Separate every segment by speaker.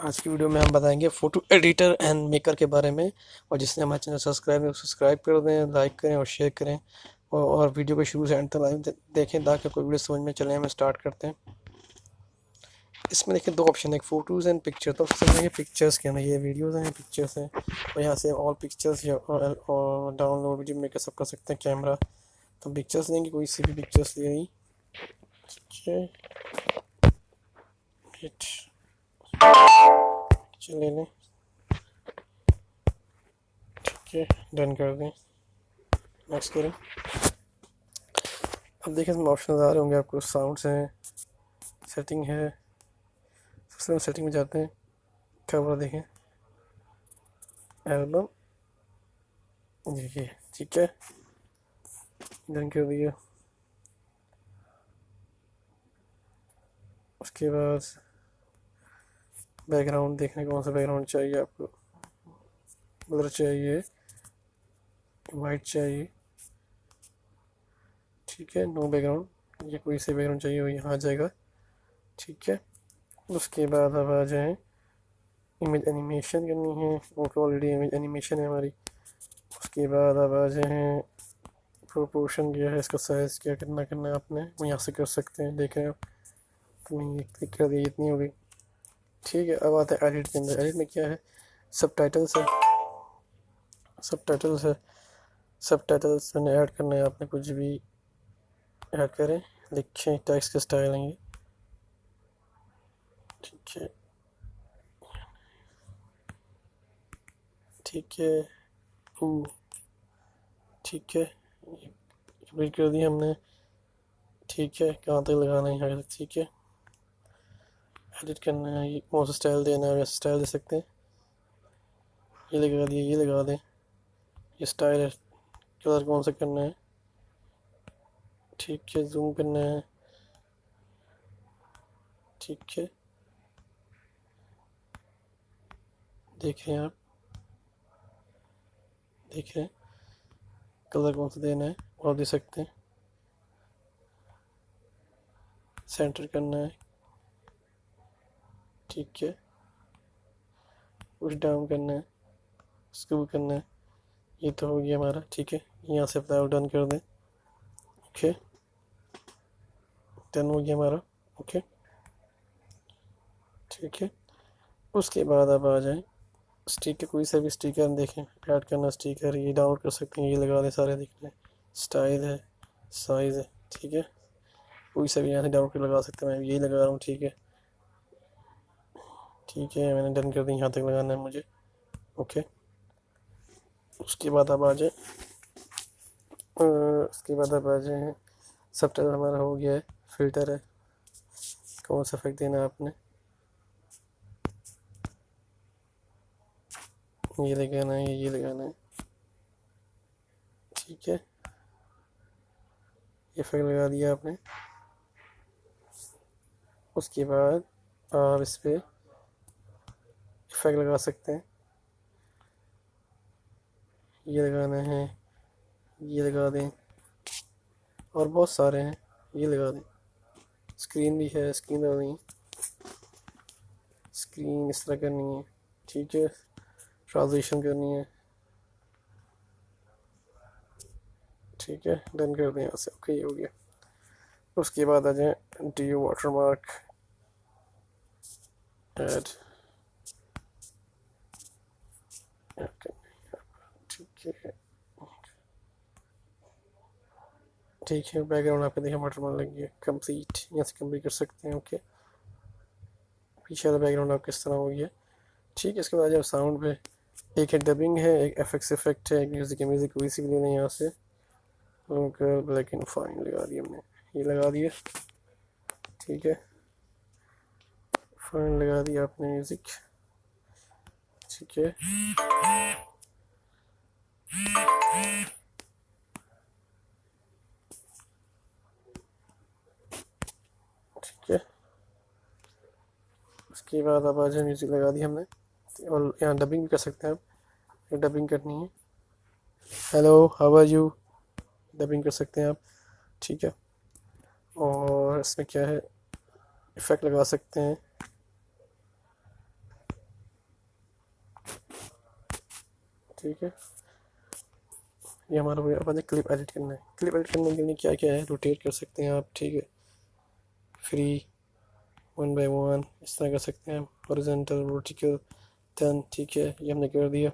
Speaker 1: आज की वीडियो में हम बताएंगे फ़ोटो एडिटर एंड मेकर के बारे में। और जिसने हमारे चैनल सब्सक्राइब कर दें, लाइक करें और शेयर करें और वीडियो को शुरू से एंड तक लाइव देखें ताकि कोई वीडियो समझ में चले। हमें स्टार्ट करते हैं। इसमें देखिए दो ऑप्शन है, एक फ़ोटोज़ एंड पिक्चर। तो सबसे पहले पिक्चर्स के अंदर ये वीडियोज़ हैं, पिक्चर्स हैं और यहाँ से ऑल पिक्चर्स और डाउनलोड वीडियो मेकर सब कर सकते हैं। कैमरा तो पिक्चर्स लेंगे, कोई सी भी पिक्चर्स ले रही। चले लें, ठीक है, डन कर दें, नेक्स्ट करें। अब देखिए इसमें ऑप्शन आ रहे होंगे आपको। साउंड्स हैं, सेटिंग है। सबसे पहले सेटिंग में जाते हैं, कैमरा देखें, एल्बम, देखिए ठीक है, डन कर दिया। उसके बाद बैकग्राउंड देखने, कौन सा बैकग्राउंड चाहिए आपको। ब्लर चाहिए, वाइट चाहिए, ठीक है, नो बैकग्राउंड। ये कोई से बैकग्राउंड चाहिए वो यहाँ आ जाएगा, ठीक है। उसके बाद अब आ जाएँ, इमेज एनिमेशन करनी है, वो तो ऑलरेडी इमेज एनिमेशन है हमारी। उसके बाद अब आ जाएँ, प्रोपोर्शन क्या है, इसका साइज़ क्या करना है आपने, वो यहाँ से कर सकते हैं। देख रहे हैं आप, तो मैं ये क्लिक कर दी, इतनी हो गई, ठीक है। अब आता है एडिट के अंदर। एडिट में क्या है, सब टाइटल्स है, सब टाइटल्स है। सब टाइटल्स मैंने ऐड करना है, आपने कुछ भी ऐड करें, लिखें, टेक्स्ट का स्टाइल है ये, ठीक है, ठीक है, ठीक है, कंप्लीट कर दिया हमने, ठीक है। कहाँ तक लगाना है, यहाँ तक, ठीक है। एडिट करना है, ये कौन सा स्टाइल देना है, वैसे स्टाइल दे सकते हैं। ये लगा दिए, ये लगा दें, ये स्टाइल है। कलर कौन सा करना है, ठीक है, जूम करना है, ठीक है। देख रहे हैं आप, देख रहे हैं, कलर कौन सा देना है और दे सकते हैं। सेंटर करना है, ठीक है, पुश डाउन करना है, स्क्रू करना है। ये तो हो गया हमारा, ठीक है। यहाँ से अपना डन कर दें, ओके, डन हो गया हमारा, ओके, ठीक है। उसके बाद अब आ जाए स्टिकर, कोई सा भी स्टिकर देखें, ऐड करना स्टिकर, ये डाउनलोड कर सकते हैं, ये लगा दें, सारे दिख रहे हैं। स्टाइल है, साइज़ है, ठीक है, कोई सा भी यहाँ से डाउनलोड कर लगा सकते हैं। मैं यही लगा रहा हूँ, ठीक है, ठीक है, मैंने डन कर दी। यहाँ तक लगाना है मुझे, ओके। उसके बाद अब आ जाए, उसके बाद अब आ जाए, सब टाइटल हमारा हो गया है। फिल्टर है, कौन सा इफेक्ट देना है आपने, ये लगाना है, ये लगाना है, ठीक है, ये इफेक्ट लगा दिया आपने। उसके बाद आप इस पर इफेक्ट लगा सकते हैं, ये लगाना है, ये लगा दें, और बहुत सारे हैं, ये लगा दें। स्क्रीन भी है, स्क्रीन लगा दें, स्क्रीन इस तरह करनी है, ठीक है, ट्रांजिशन करनी है, ठीक है, डन कर दें यहाँ से, ओके, ये हो गया। उसके बाद आ जाए डी वाटरमार्क ऐड, ठीक है, ठीक है। बैकग्राउंड आपके देखिए वाटरमार्क लग गया, कंप्लीट, यहाँ से कंप्लीट कर सकते हैं, ओके। पीछे वाला बैकग्राउंड आप किस तरह हो गया, ठीक है। इसके बाद आ जाए साउंड पे, एक है डबिंग है, एक एफएक्स इफेक्ट है, एक म्यूजिक है। म्यूजिक कोई सी भी लेना है यहाँ से, ब्लैक एंड फाइन लगा दिया हमने, ये लगा दिया, ठीक है, फाइन लगा दिया आपने म्यूजिक, ठीक है, ठीक है। उसके बाद अब आ जाए, म्यूजिक लगा दिया हमने, और यहाँ डबिंग भी कर सकते हैं आप, डबिंग करनी है, hello how are you, dubbing कर सकते हैं आप, ठीक है। और इसमें क्या है, इफेक्ट लगा सकते हैं, ठीक है, ये हमारा हो गया। अब आगे क्लिप एडिट करना है। क्लिप एडिट करने के लिए क्या क्या है, रोटेट कर सकते हैं आप, ठीक है, फ्री, 1 by 1 इस तरह कर सकते हैं, हॉरिजॉन्टल, वर्टिकल, 10, ठीक है, ये हमने कर दिया।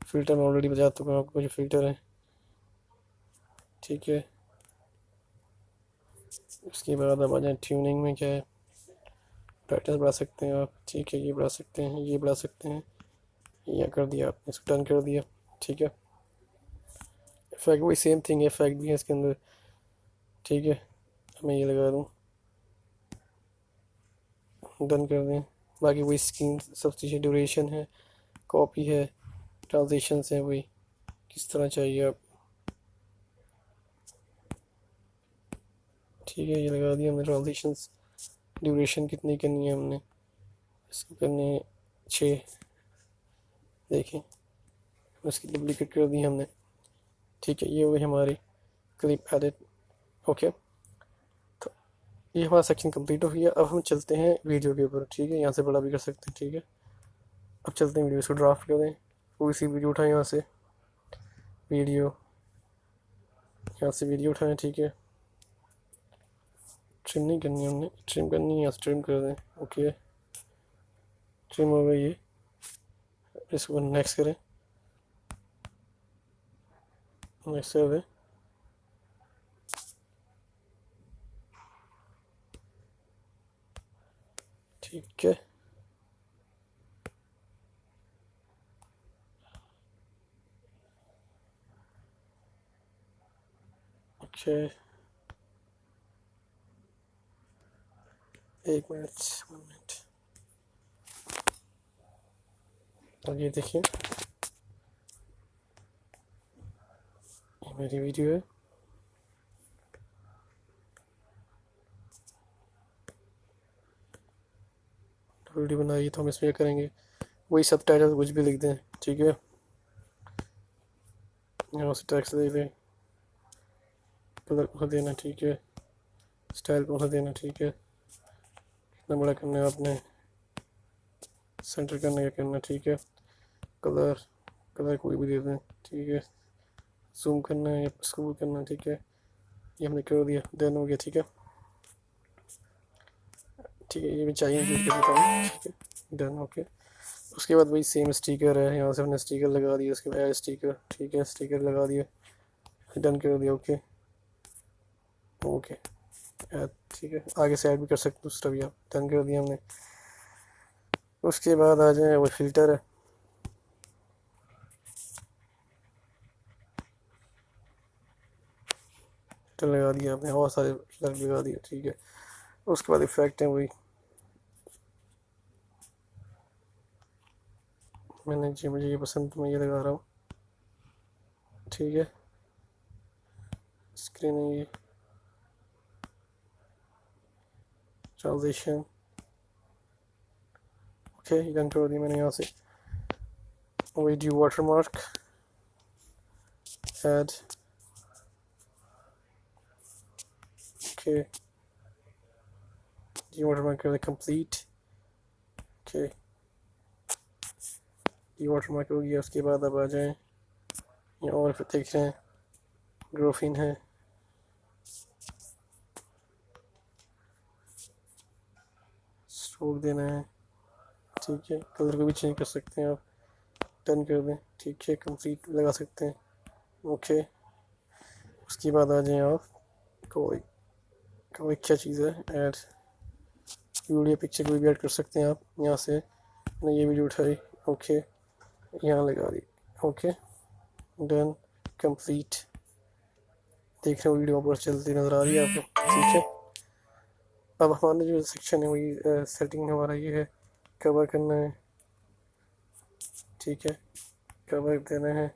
Speaker 1: फ़िल्टर मैं ऑलरेडी बता चुका हूँ आपको जो फ़िल्टर है, ठीक है। उसके बाद अब आ जाए ट्यूनिंग में, क्या है, ब्राइटनेस बढ़ा सकते हैं आप, ठीक है, ये बढ़ा सकते हैं, ये बढ़ा सकते हैं, ये कर दिया आपने, इसको डन कर दिया, ठीक है। इफेक्ट वही सेम थिंग है, इफेक्ट भी है इसके अंदर, ठीक है। मैं ये लगा दूँ, डन कर दें। बाकी वही स्क्रीन सब चीज़ें, ड्यूरेशन है, कॉपी है, ट्रांजिशंस हैं, वही किस तरह चाहिए आप, ठीक है, ये लगा दिया हमने ट्रांजिशंस। ड्यूरेशन कितनी करनी है हमने, इसको करनी है 6, देखें, उसकी डुप्लीकेट कर दी हमने, ठीक है। ये हुई हमारी क्लिप एडिट, ओके। तो ये हमारा सेक्शन कंप्लीट हो गया। अब हम चलते हैं वीडियो के ऊपर, ठीक है, यहाँ से बड़ा भी कर सकते हैं, ठीक है। अब चलते हैं वीडियो, इसको ड्राफ्ट कर दें, कोई सी वीडियो उठाएं, यहाँ से वीडियो, यहाँ से वीडियो उठाएं, ठीक है। ट्रिम नहीं करनी हमने, ट्रिम करनी है, यहाँ से ट्रिम कर दें, ओके, ट्रिम हो गई ये। इसको नेक्स्ट करें, नेक्स्ट कर दें, ठीक है। Okay, 1 minute, 1 minute. अब ये देखिए, ये मेरी वीडियो है, वीडियो बनाई तो हम इसमें क्या करेंगे, वही सब टाइटल कुछ भी लिख दें, ठीक है। यहाँ से टेक्स्ट दे दें, कलर कौन सा देना, ठीक है, स्टाइल कौन सा देना, ठीक है, कितना बड़ा करना है आपने, सेंटर करना क्या करना, ठीक है, कलर, कलर कोई भी दे दें, ठीक है, जूम करना है या स्क्रॉल करना है, ठीक है, ये हमने कर दिया, डन हो गया, ठीक है, ठीक है, ये भी चाहिए एडिट कर देता हूँ, ठीक है, डन, ओके। उसके बाद वही सेम स्टिकर है, यहाँ से हमने स्टिकर लगा दिया, उसके बाद ऐड स्टिकर, ठीक है, स्टिकर लगा दिया, डन कर दिया, ओके, ओके, ठीक है, आगे से ऐड भी कर सकते दूसरा भी आप, डन कर दिया हमने। उसके बाद आ जाए वो फिल्टर है, फिल्टर लगा दिया आपने, और सारे फिल्टर लगा दिए, ठीक है। उसके बाद इफेक्ट है वही, मैंने जी मुझे ये पसंद तो मैं ये लगा रहा हूँ, ठीक है, स्क्रीन है ये, ट्रांजिशन, ओके, डन कर दिया मैंने। यहाँ से वही due watermark, add, okay, due watermark कर complete, okay, due watermark हो गया। उसके बाद अब आ जाए, ये और फिर देख रहे हैं, ग्रोफिन है, स्ट्रोक देना है, ठीक है, कलर को भी चेंज कर सकते हैं आप, डन कर दें, ठीक है, कंप्लीट लगा सकते हैं, ओके। उसके बाद आ जाए आप, कोई कोई क्या चीज़ है, ऐड वीडियो पिक्चर कोई भी ऐड कर सकते हैं आप, यहाँ से मैंने ये वीडियो उठाई, ओके, यहाँ लगा दी, ओके, डन, कंप्लीट, देख रहे हो वीडियो पर चलती नज़र आ रही है आपको, ठीक है। अब हमारा जो सेक्शन है वही सेटिंग हमारा ये है, कवर करना है, ठीक है, कवर देना है,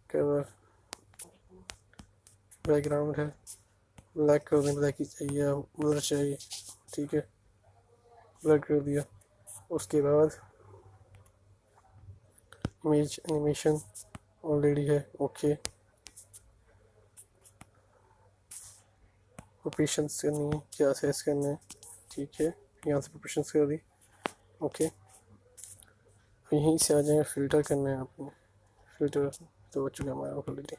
Speaker 1: कवर, बैकग्राउंड है, ब्लैक कर दें, ब्लैक ही चाहिए, ब्लर चाहिए, ठीक है, ब्लर कर दिया। उसके बाद इमेज एनिमेशन ऑलरेडी है, ओके, प्रोपेशंस करनी है, क्या सेस करना है, ठीक है, यहाँ से प्रोपेशंस कर दी, ओके। यहीं से आ जाएंगे, फ़िल्टर करना है आपने। फ़िल्टर तो हो चुका है हमारा ऑलरेडी।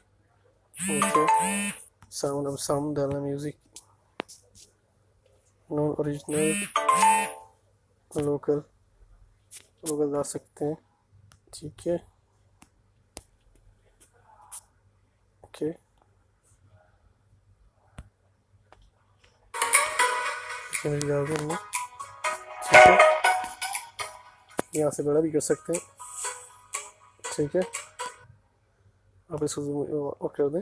Speaker 1: ओके, साउंड, अब साउंड डालना, music, non original, local, local डाल सकते हैं। ठीक है, ओके, इमेज डाल दें हमने। ठीक है, यहाँ से बड़ा भी कर सकते हैं। ठीक है, आप इसको ओके कर दें।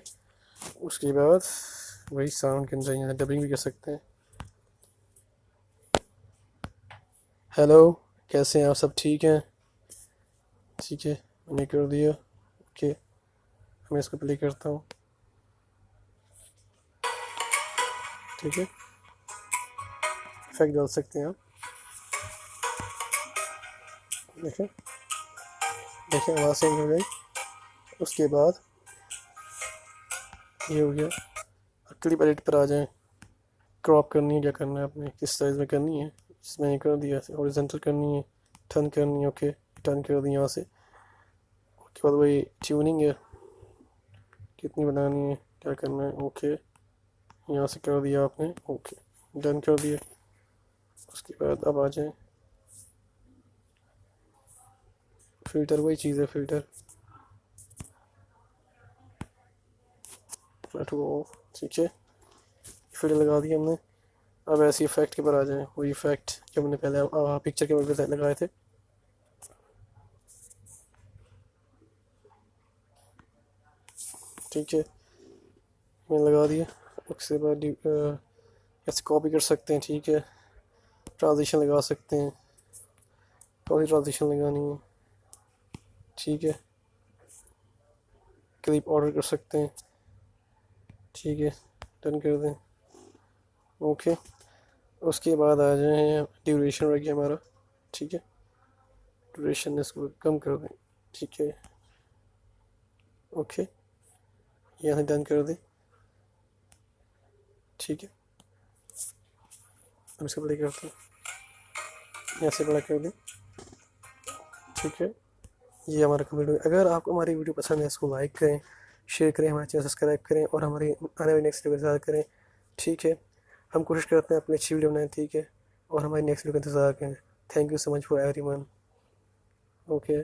Speaker 1: उसके बाद वही साउंड के अंदर यहाँ डबिंग भी कर सकते हैं। हेलो, कैसे हैं आप, सब ठीक हैं? ठीक है, मैंने कर दिया। ओके, मैं इसको प्ले करता हूँ। ठीक है, इफेक्ट डाल सकते हैं आप। देखें, देखें आवाज़ सेंड हो गई। उसके बाद ये हो गया। क्लिप एडिट पर आ जाएं। क्रॉप करनी है, क्या करना है आपने, किस साइज़ में करनी है, इसमें ये कर दिया। हॉरिजॉन्टल करनी है, टर्न करनी है। ओके, टर्न कर दी यहाँ से। उसके बाद वही ट्यूनिंग है, कितनी बनानी है, क्या करना है। ओके, यहाँ से कर दिया आपने। ओके, डन कर दिया। उसके बाद अब आ जाए फ़िल्टर, वही चीज़ है, फ़िल्टर ठीक है, फ़िल्टर लगा दिया हमने। अब ऐसे इफेक्ट के ऊपर आ जाए, वही इफेक्ट जो हमने पहले पिक्चर के ऊपर लगाए थे। ठीक है, मैंने लगा दिया। उसके बाद ऐसे कॉपी कर सकते हैं। ठीक है, ट्रांजिशन लगा सकते हैं, कौन सी ट्रांजिशन लगानी है। ठीक है, क्लिप ऑर्डर कर सकते हैं। ठीक है, डन कर दें। ओके, उसके बाद आ जाए ड्यूरेशन रह गया हमारा। ठीक है, ड्यूरेशन इसको कम कर दें। ठीक है, ओके, यहाँ से डन कर दें। ठीक है, हम इसको बड़ा करते हैं, यहाँ से बड़ा कर दें। ठीक है, ये हमारा कंप्लीट हो गया। अगर आपको हमारी वीडियो पसंद है, इसको लाइक करें, शेयर करें, हमारे चैनल सब्सक्राइब करें और हमारी आने वाली नेक्स्ट वीडियो का इंतज़ार करें। ठीक है, हम कोशिश करते हैं अपनी अच्छी वीडियो बनाएं। ठीक है, और हमारी नेक्स्ट वीडियो का इंतज़ार करें। Thank you so much for everyone. Okay.